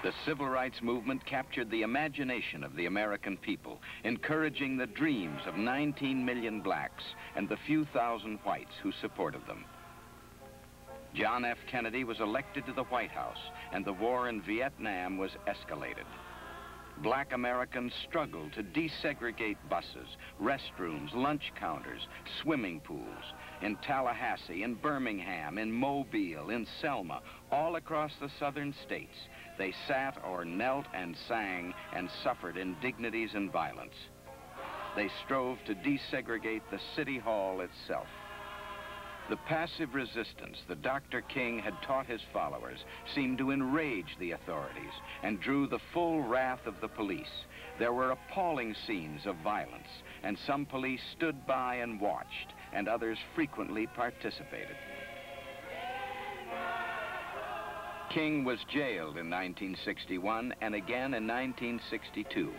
The civil rights movement captured the imagination of the American people, encouraging the dreams of 19 million blacks and the few thousand whites who supported them. John F. Kennedy was elected to the White House, and the war in Vietnam was escalated. Black Americans struggled to desegregate buses, restrooms, lunch counters, swimming pools. In Tallahassee, in Birmingham, in Mobile, in Selma, all across the southern states, they sat or knelt and sang and suffered indignities and violence. They strove to desegregate the City Hall itself. The passive resistance that Dr. King had taught his followers seemed to enrage the authorities and drew the full wrath of the police. There were appalling scenes of violence, and some police stood by and watched, and others frequently participated. King was jailed in 1961 and again in 1962.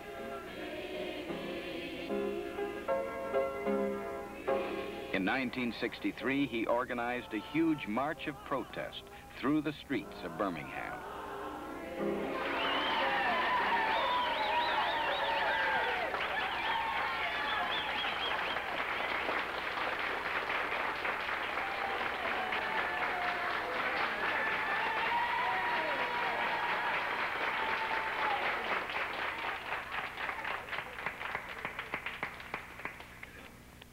In 1963, he organized a huge march of protest through the streets of Birmingham.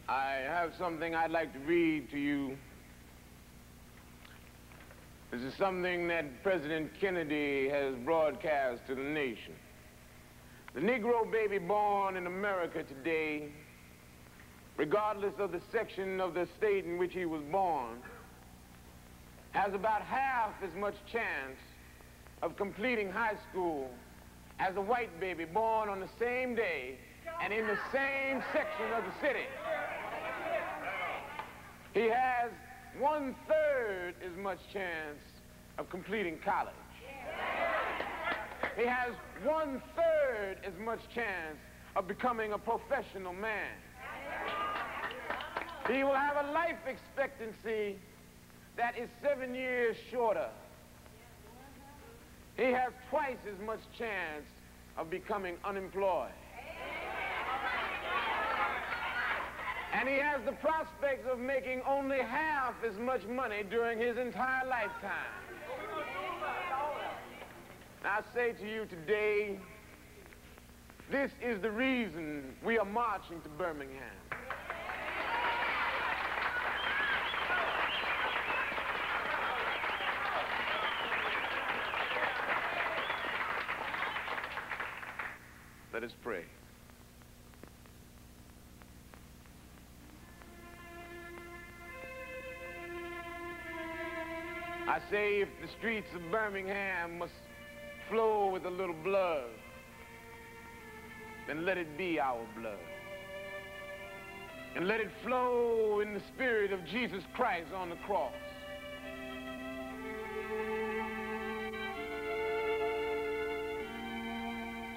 I have something I'd like to read to you. This is something that President Kennedy has broadcast to the nation. The Negro baby born in America today, regardless of the section of the state in which he was born, has about half as much chance of completing high school as a white baby born on the same day and in the same section of the city. He has 1/3 as much chance of completing college. He has 1/3 as much chance of becoming a professional man. He will have a life expectancy that is 7 years shorter. He has twice as much chance of becoming unemployed. And he has the prospects of making only half as much money during his entire lifetime. I say to you today, this is the reason we are marching to Birmingham. Let us pray. I say if the streets of Birmingham must flow with a little blood, then let it be our blood. And let it flow in the spirit of Jesus Christ on the cross.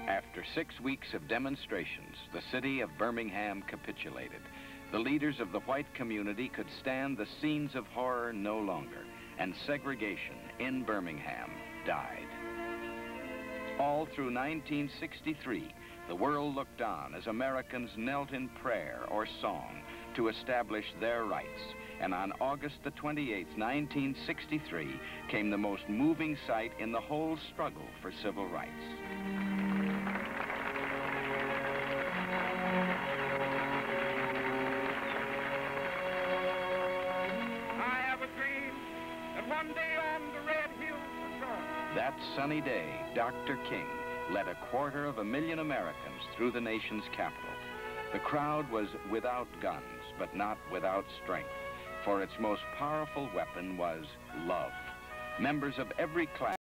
After 6 weeks of demonstrations, the city of Birmingham capitulated. The leaders of the white community could stand the scenes of horror no longer, and segregation in Birmingham died. All through 1963, the world looked on as Americans knelt in prayer or song to establish their rights. And on August the 28th, 1963, came the most moving sight in the whole struggle for civil rights. That sunny day, Dr. King led 250,000 Americans through the nation's capital. The crowd was without guns, but not without strength, for its most powerful weapon was love. Members of every class